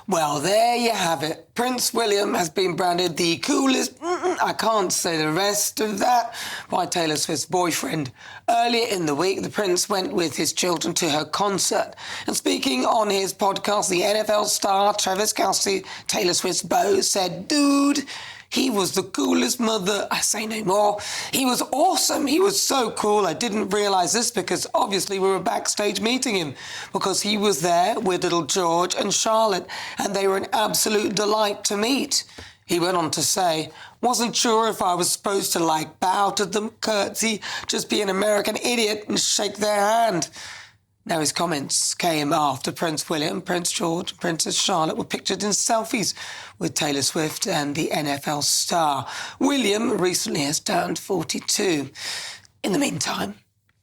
Well, there you have it. Prince William has been branded the coolest, I can't say the rest of that, by Taylor Swift's boyfriend. Earlier in the week, the Prince went with his children to her concert. And speaking on his podcast, the NFL star Travis Kelce, Taylor Swift's beau, said, "Dude, he was the coolest mother. I say no more. He was awesome. He was so cool. I didn't realise this because obviously we were backstage meeting him because he was there with little George and Charlotte and they were an absolute delight to meet." He went on to say, "Wasn't sure if I was supposed to bow to them, curtsy, just be an American idiot and shake their hand." Now, his comments came after Prince William, Prince George and Princess Charlotte were pictured in selfies with Taylor Swift and the NFL star. William recently has turned 42. In the meantime,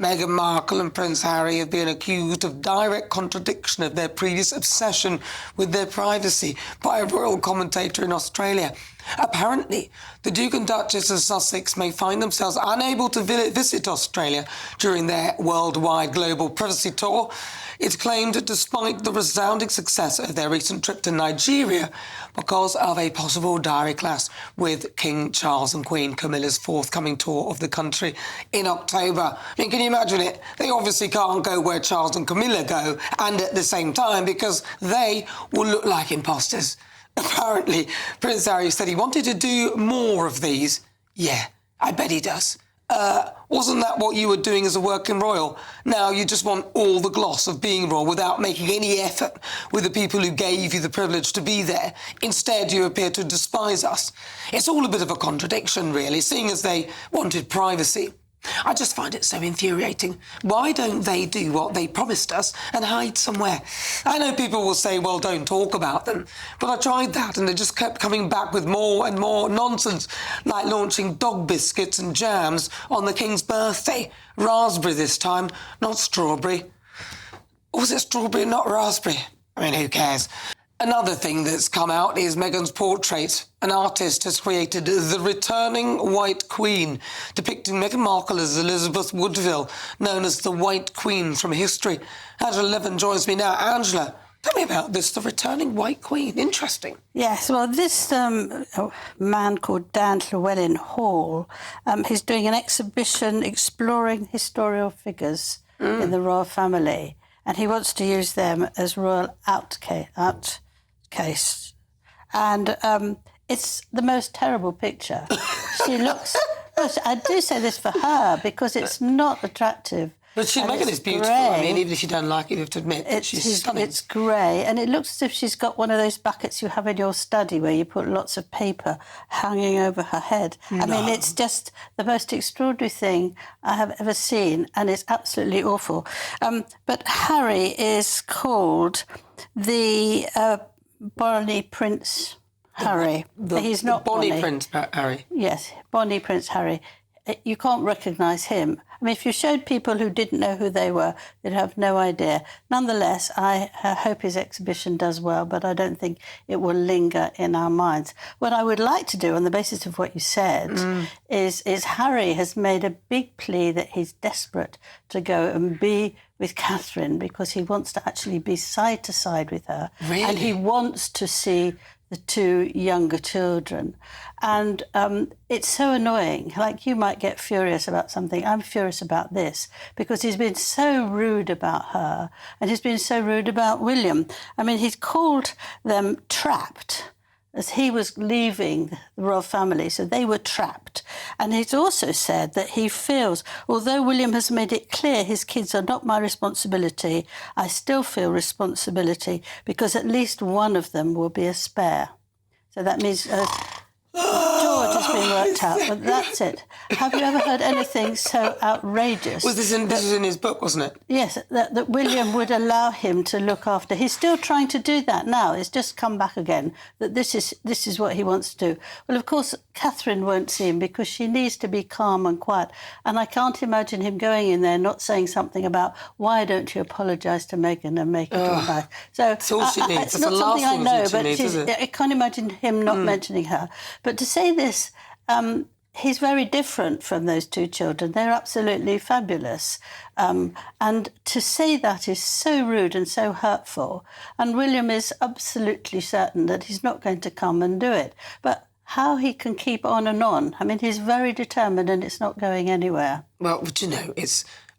Meghan Markle and Prince Harry have been accused of direct contradiction of their previous obsession with their privacy by a royal commentator in Australia. Apparently, the Duke and Duchess of Sussex may find themselves unable to visit Australia during their worldwide global privacy tour. It's claimed that despite the resounding success of their recent trip to Nigeria because of a possible diary clash with King Charles and Queen Camilla's forthcoming tour of the country in October. I mean, can you imagine it? They obviously can't go where Charles and Camilla go and at the same time because they will look like imposters. Apparently, Prince Harry said he wanted to do more of these. Yeah, I bet he does. Wasn't that what you were doing as a working royal? Now you just want all the gloss of being royal without making any effort with the people who gave you the privilege to be there. Instead, you appear to despise us. It's all a bit of a contradiction, really, seeing as they wanted privacy. I just find it so infuriating. Why don't they do what they promised us and hide somewhere? I know people will say, well, don't talk about them. But I tried that and they just kept coming back with more and more nonsense, like launching dog biscuits and jams on the King's birthday. Raspberry this time, not strawberry. Or was it strawberry and not raspberry? I mean, who cares? Another thing that's come out is Meghan's portrait. An artist has created the returning White Queen, depicting Meghan Markle as Elizabeth Woodville, known as the White Queen from history. Angela Levin joins me now. Angela, tell me about this, the returning White Queen. Interesting. Yes, well, this man called Dan Llewellyn Hall, he's doing an exhibition exploring historical figures in the royal family, and he wants to use them as royal outcase. And it's the most terrible picture. She looks... I do say this for her because it's not attractive. But Meghan is beautiful. Grey. I mean, even if you don't like it, you have to admit that she's stunning. It's grey, and it looks as if she's got one of those buckets you have in your study where you put lots of paper hanging over her head. No. I mean, it's just the most extraordinary thing I have ever seen, and it's absolutely awful. But Harry is called the Bonnie Prince Harry. He's not Bonnie Prince Harry. Yes, Bonnie Prince Harry. You can't recognise him. I mean, if you showed people who didn't know who they were, they'd have no idea. Nonetheless, I hope his exhibition does well, but I don't think it will linger in our minds. What I would like to do, on the basis of what you said, is Harry has made a big plea that he's desperate to go and be with Catherine because he wants to actually be side to side with her. Really? And he wants to see the two younger children. And it's so annoying. Like, you might get furious about something. I'm furious about this because he's been so rude about her and he's been so rude about William. I mean, he's called them trapped as he was leaving the royal family, so they were trapped. And he's also said that he feels, although William has made it clear his kids are not my responsibility, I still feel responsibility because at least one of them will be a spare. So that means George has been worked out, but that's it. Have you ever heard anything so outrageous? This was in his book, wasn't it? Yes, that William would allow him to look after. He's still trying to do that now. It's just come back again, that this is what he wants to do. Well, of course, Catherine won't see him because she needs to be calm and quiet. And I can't imagine him going in there not saying something about, why don't you apologise to Meghan and make it all right? So that's all she needs. It's not something I know, but I can't imagine him not mentioning her. But to say this, he's very different from those two children. They're absolutely fabulous. And to say that is so rude and so hurtful. And William is absolutely certain that he's not going to come and do it. But how he can keep on and on, I mean, he's very determined and it's not going anywhere. Well, do you know,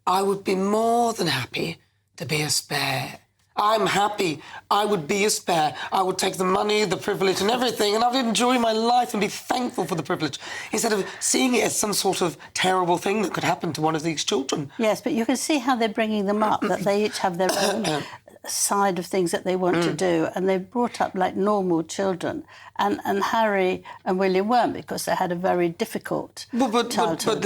I would be more than happy to be a spare. I'm happy. I would be a spare. I would take the money, the privilege and everything, and I'd enjoy my life and be thankful for the privilege, instead of seeing it as some sort of terrible thing that could happen to one of these children. Yes, but you can see how they're bringing them up, that they each have their own side of things that they want to do, and they're brought up like normal children. And Harry and William weren't, because they had a very difficult childhood.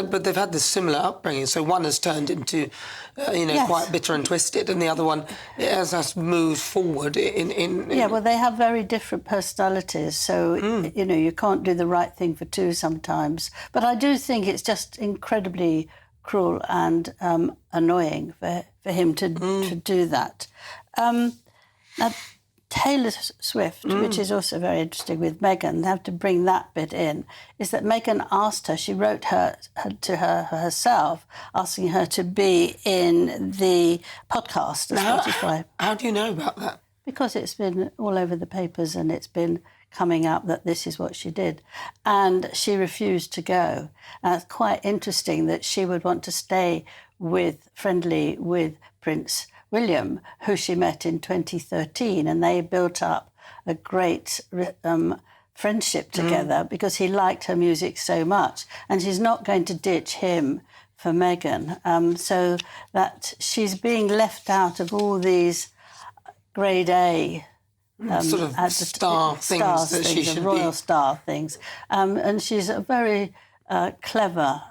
But they've had this similar upbringing. So one has turned into, Yes. quite bitter and twisted, and the other one has moved forward in. Yeah, well, they have very different personalities, so you can't do the right thing for two sometimes. But I do think it's just incredibly cruel and annoying for him to do that. Now, Taylor Swift, which is also very interesting with Meghan, they have to bring that bit in, is that Meghan asked her, she wrote to her herself, asking her to be in the podcast of Spotify. How do you know about that? Because it's been all over the papers and it's been coming up that this is what she did. And she refused to go. And it's quite interesting that she would want to stay friendly with Prince William, who she met in 2013, and they built up a great friendship together because he liked her music so much, and she's not going to ditch him for Meghan. So that she's being left out of all these grade A sort of star things that she should royal be. star things. And she's a very clever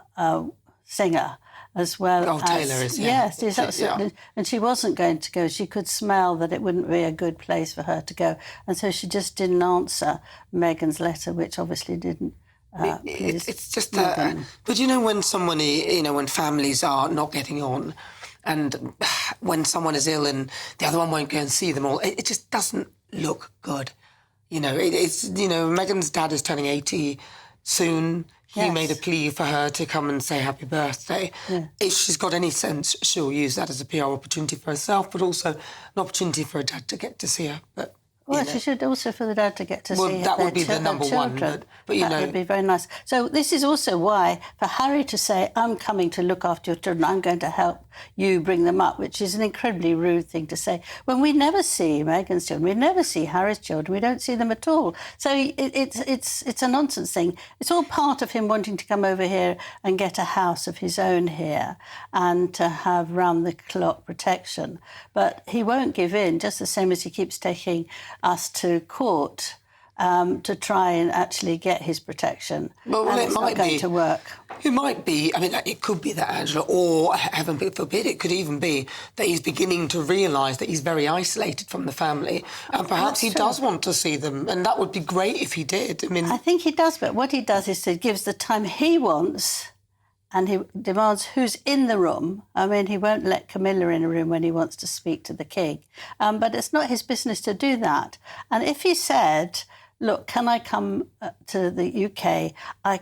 singer as well. Oh, as, Taylor is, yeah. Yes, she's absolutely. And she wasn't going to go. She could smell that it wouldn't be a good place for her to go. And so she just didn't answer Meghan's letter, which obviously didn't please It's just Meghan. But when someone, when families are not getting on, and when someone is ill and the other one won't go and see them all, it just doesn't look good. Meghan's dad is turning 80 soon. He Yes. made a plea for her to come and say happy birthday. Yeah. If she's got any sense, she'll use that as a PR opportunity for herself, but also an opportunity for her dad to get to see her. But Well, she should also for the dad to get to Well, see that their would be the their number one, children. but, that would be very nice. So this is also why for Harry to say, I'm coming to look after your children, I'm going to help you bring them up, which is an incredibly rude thing to say, when we never see Meghan's children, we never see Harry's children, we don't see them at all. So it's a nonsense thing. It's all part of him wanting to come over here and get a house of his own here and to have round-the-clock protection. But he won't give in, just the same as he keeps taking us to court to try and actually get his protection. Well, and it it's might not going be. to work. It might be, it could be that Angela, or heaven forbid, it could even be that he's beginning to realise that he's very isolated from the family, and perhaps he does want to see them, and that would be great if he did. I think he does, but what he does is he gives the time he wants, and he demands who's in the room. He won't let Camilla in a room when he wants to speak to the king. But it's not his business to do that. And if he said, look, can I come to the UK?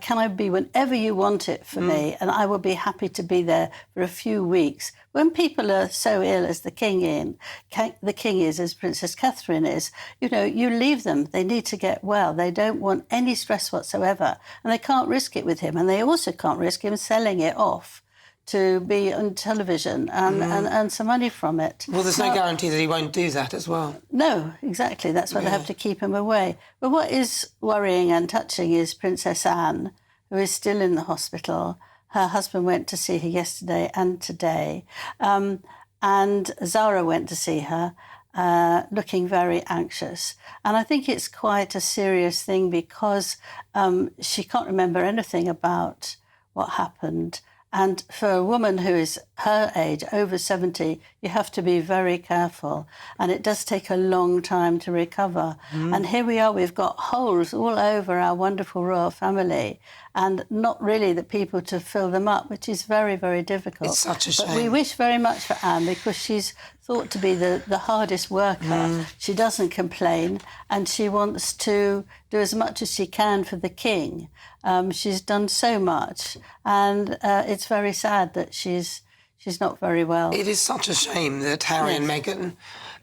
Can I be whenever you want it for me? And I will be happy to be there for a few weeks. When people are so ill as the king is, as Princess Catherine is, you leave them. They need to get well. They don't want any stress whatsoever. And they can't risk it with him. And they also can't risk him selling it off to be on television and earn some money from it. Well, there's no guarantee that he won't do that as well. No, exactly. That's why they have to keep him away. But what is worrying and touching is Princess Anne, who is still in the hospital. Her husband went to see her yesterday and today. And Zara went to see her, looking very anxious. And I think it's quite a serious thing because she can't remember anything about what happened. And for a woman who is her age, over 70, you have to be very careful. And it does take a long time to recover. And here we are, we've got holes all over our wonderful royal family and not really the people to fill them up, which is very, very difficult. It's such a shame. But we wish very much for Anne because she's thought to be the hardest worker. She doesn't complain and she wants to do as much as she can for the king. She's done so much and it's very sad that she's not very well. It is such a shame that Harry and Meghan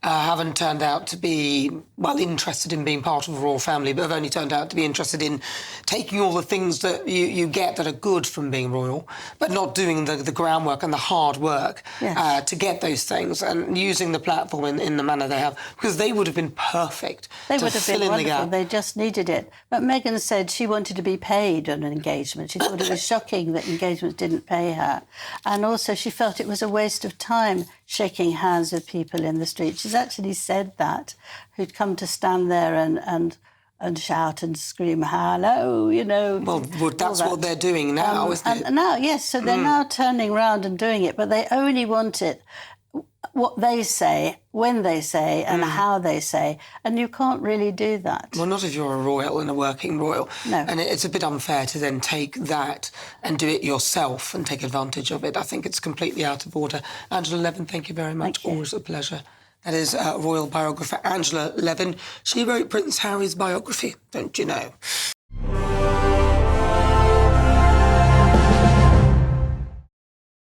haven't turned out to be, well, interested in being part of the royal family, but have only turned out to be interested in taking all the things that you get that are good from being royal, but not doing the groundwork and the hard work to get those things and using the platform in the manner they have, because they would have been perfect They to would have fill been in the wonderful. gap. They just needed it. But Meghan said she wanted to be paid on an engagement. She thought it was shocking that engagements didn't pay her. And also she felt it was a waste of time shaking hands with people in the street. She's actually said that, who'd come to stand there and shout and scream, hello, you know. Well, that's what they're doing now, isn't it? And now, yes, so they're now turning round and doing it, but they only want it what they say, when they say, and how they say, and you can't really do that. Well, not if you're a royal and a working royal. No. And it's a bit unfair to then take that and do it yourself and take advantage of it. I think it's completely out of order. Angela Levin, thank you very much. Thank you. Always a pleasure. That is royal biographer Angela Levin. She wrote Prince Harry's biography, don't you know?